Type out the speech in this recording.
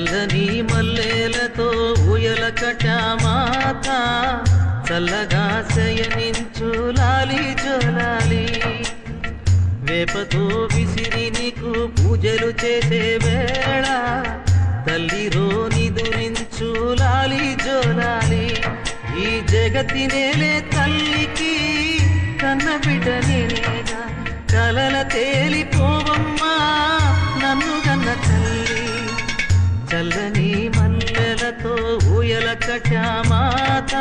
చల్లని మల్లెలతో ఊయల కటామాత చల్లగా శయనించు లాలి జోలాలి వేపతో విసిరి నీకు పూజలు చేసే వేళ తల్లిరో నిదురించు లాలి జోలాలి ఈ జగతి నేలే తల్లికి కన్న బిడ్డ నేనేగా కలల తేలిపోవమ్మా నన్ను కన్న తల్లి చల్లని మల్లెలతో ఊయల కటామాత